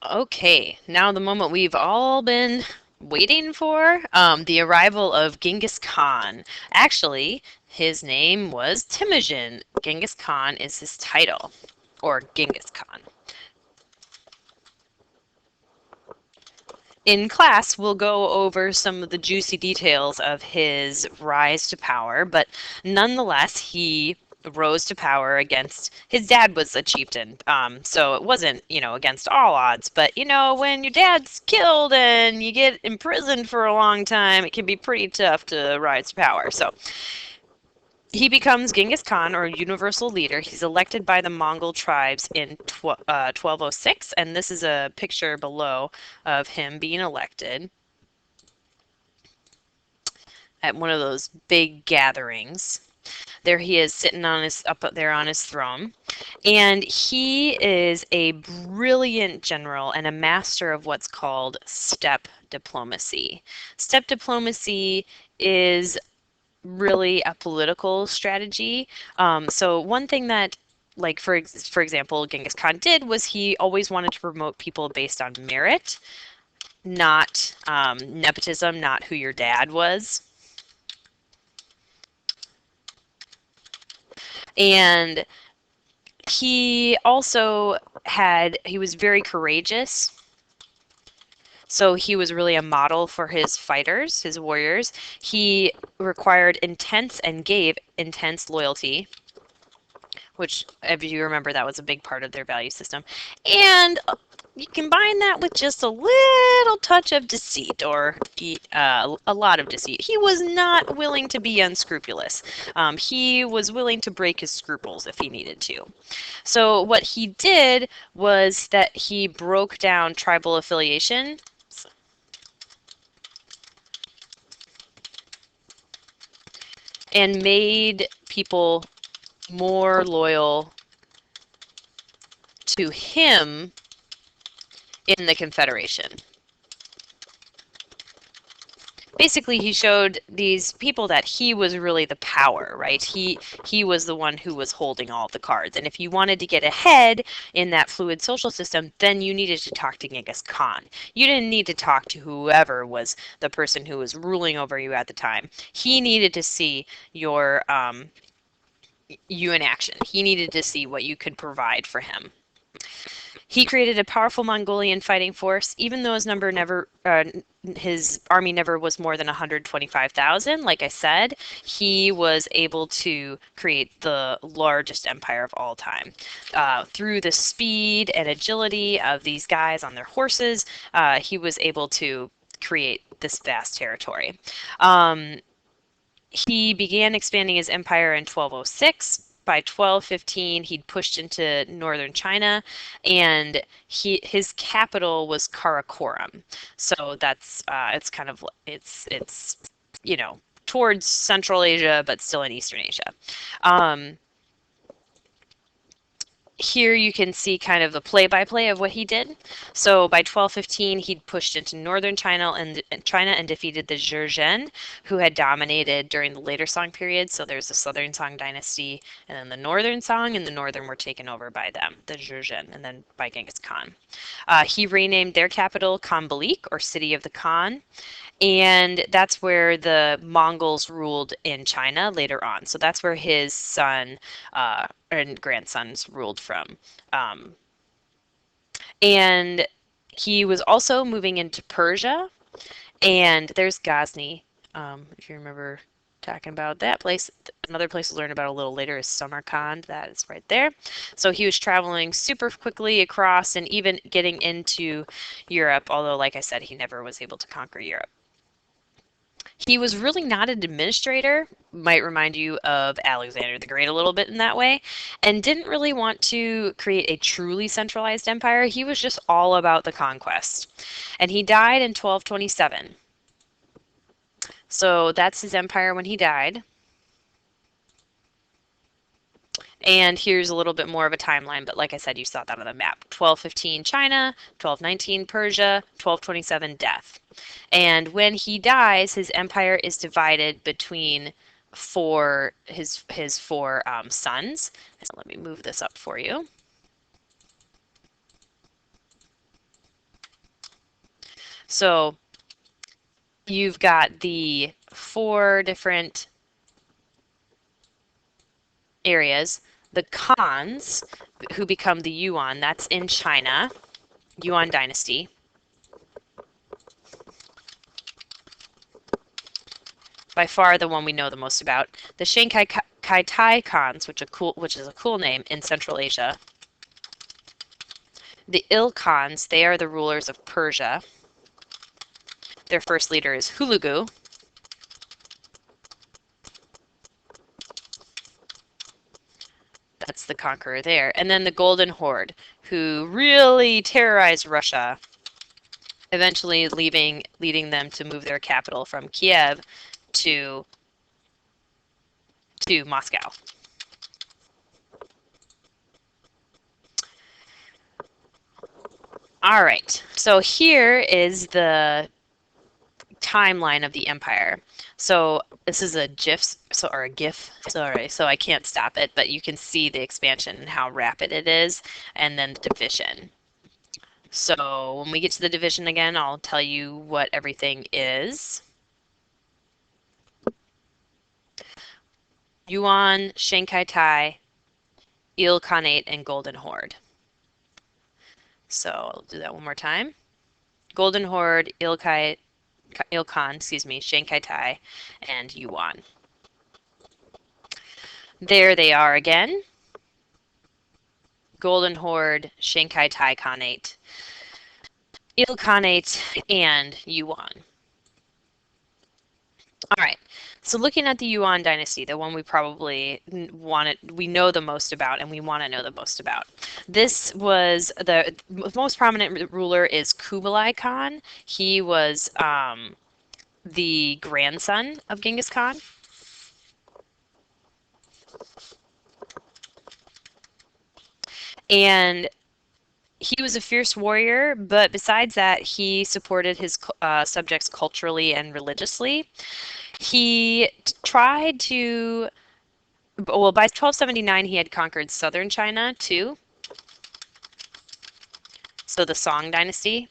Okay, now the moment we've all been waiting for, the arrival of Genghis Khan. Actually, his name was Temujin. Genghis Khan is his title, or Genghis Khan. In class, we'll go over some of the juicy details of his rise to power, but nonetheless, he rose to power against his dad was a chieftain, so it wasn't, against all odds. But when your dad's killed and you get imprisoned for a long time, it can be pretty tough to rise to power. So he becomes Genghis Khan, or universal leader. He's elected by the Mongol tribes in 1206, and this is a picture below of him being elected at one of those big gatherings. There he is sitting on his up there on his throne, and he is a brilliant general and a master of what's called steppe diplomacy. Steppe diplomacy is really a political strategy. So one thing that like for example Genghis Khan did was he always wanted to promote people based on merit, not nepotism, not who your dad was. And he was very courageous. So he was really a model for his fighters, his warriors. He required intense and gave intense loyalty, which, if you remember, that was a big part of their value system. And you combine that with just a little touch of deceit, or a lot of deceit. He was not willing to be unscrupulous. He was willing to break his scruples if he needed to. So what he did was that he broke down tribal affiliation and made people more loyal to him in the Confederation. Basically, he showed these people that he was really the power, right? He was the one who was holding all the cards. And if you wanted to get ahead in that fluid social system, then you needed to talk to Genghis Khan. You didn't need to talk to whoever was the person who was ruling over you at the time. He needed to see you in action. He needed to see what you could provide for him. He created a powerful Mongolian fighting force, even though his army never was more than 125,000. Like I said, he was able to create the largest empire of all time. Through the speed and agility of these guys on their horses, he was able to create this vast territory. Um, he began expanding his empire in 1206. By 1215, he'd pushed into northern China, and his capital was Karakoram. So that's it's towards Central Asia, but still in Eastern Asia. Um, Here you can see kind of the play-by-play of what he did. So by 1215, he'd pushed into northern China and defeated the Jurchen, who had dominated during the later Song period. So there's the southern Song dynasty, and then the northern Song, and the northern were taken over by them, the Jurchen, and then by Genghis Khan. He renamed their capital Khanbalik, or City of the Khan, and that's where the Mongols ruled in China later on. So that's where his son and grandsons ruled from. Um, and he was also moving into Persia, and there's Ghazni. If you remember talking about that place, another place to learn about a little later is Samarkand. That is right there. So he was traveling super quickly across and even getting into Europe, although, like I said, he never was able to conquer Europe. He was really not an administrator, might remind you of Alexander the Great a little bit in that way, and didn't really want to create a truly centralized empire. He was just all about the conquest. And he died in 1227. So that's his empire when he died. And here's a little bit more of a timeline, but like I said, you saw that on the map. 1215 China, 1219 Persia, 1227 death. And when he dies, his empire is divided between his four sons. So let me move this up for you. So you've got the 4 different areas. The Khans, who become the Yuan, that's in China, Yuan dynasty. By far the one we know the most about. The Shankai Khans, which is a cool name, in Central Asia. The Il Khans, they are the rulers of Persia. Their first leader is Hulagu. That's the conqueror there. And then the Golden Horde, who really terrorized Russia, eventually leading them to move their capital from Kiev to Moscow. All right, so here is the timeline of the empire. So this is a or a GIF, sorry, so I can't stop it, but you can see the expansion and how rapid it is, and then the division. So when we get to the division again, I'll tell you what everything is. Yuan, Shankai Tai, Il Khanate, and Golden Horde. So I'll do that one more time. Golden Horde, Il Khan, Shankai Tai, and Yuan. There they are again. Golden Horde, Shankai Tai Khanate, Il Khanate, and Yuan. All right. So looking at the Yuan dynasty, the one we probably we know the most about and we want to know the most about. This was the most prominent ruler is Kublai Khan. He was the grandson of Genghis Khan. And he was a fierce warrior, but besides that, he supported his subjects culturally and religiously. He tried to, well, by 1279, he had conquered southern China too, so the Song dynasty.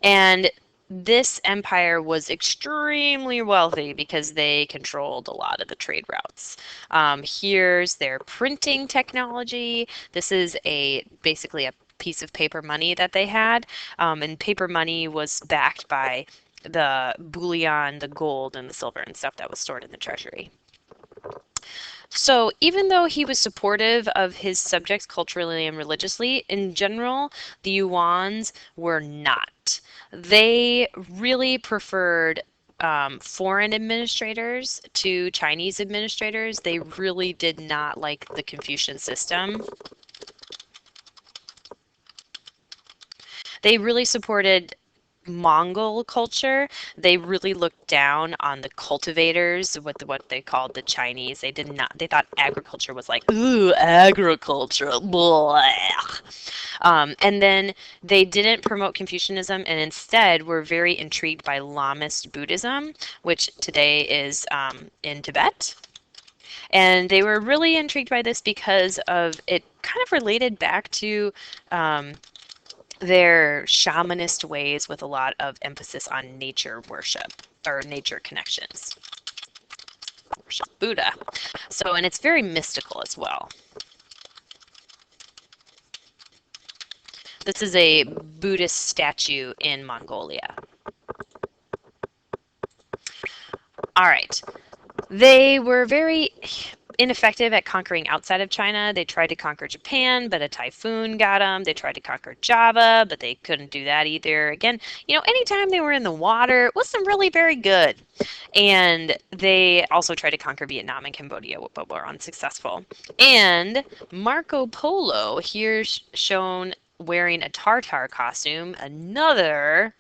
And this empire was extremely wealthy because they controlled a lot of the trade routes. Here's their printing technology. This is basically a piece of paper money that they had, and paper money was backed by the bullion, the gold, and the silver and stuff that was stored in the treasury. So even though he was supportive of his subjects culturally and religiously, in general, the Yuans were not. They really preferred foreign administrators to Chinese administrators. They really did not like the Confucian system. They really supported Mongol culture. They really looked down on the cultivators, what they called the Chinese. They did not. They thought agriculture was like, ooh, agriculture, blah. And then they didn't promote Confucianism, and instead were very intrigued by Lamist Buddhism, which today is in Tibet. And they were really intrigued by this because of it kind of related back to their shamanist ways with a lot of emphasis on nature worship or nature connections. Worship Buddha. So, and it's very mystical as well. This is a Buddhist statue in Mongolia. All right. They were very ineffective at conquering outside of China. They tried to conquer Japan, but a typhoon got them. They tried to conquer Java, but they couldn't do that either. Again, anytime they were in the water, it wasn't really very good. And they also tried to conquer Vietnam and Cambodia, but were unsuccessful. And Marco Polo, here shown wearing a Tartar costume, another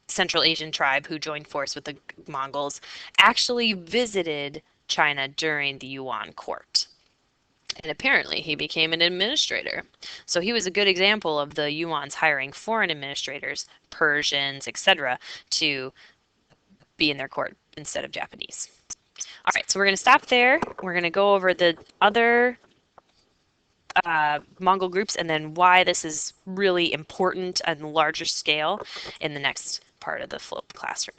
Central Asian tribe who joined force with the Mongols, actually visited China during the Yuan court. And apparently he became an administrator. So he was a good example of the Yuans hiring foreign administrators, Persians, etc., to be in their court instead of Japanese. All right, so we're going to stop there. We're going to go over the other Mongol groups and then why this is really important on a larger scale in the next part of the float classroom.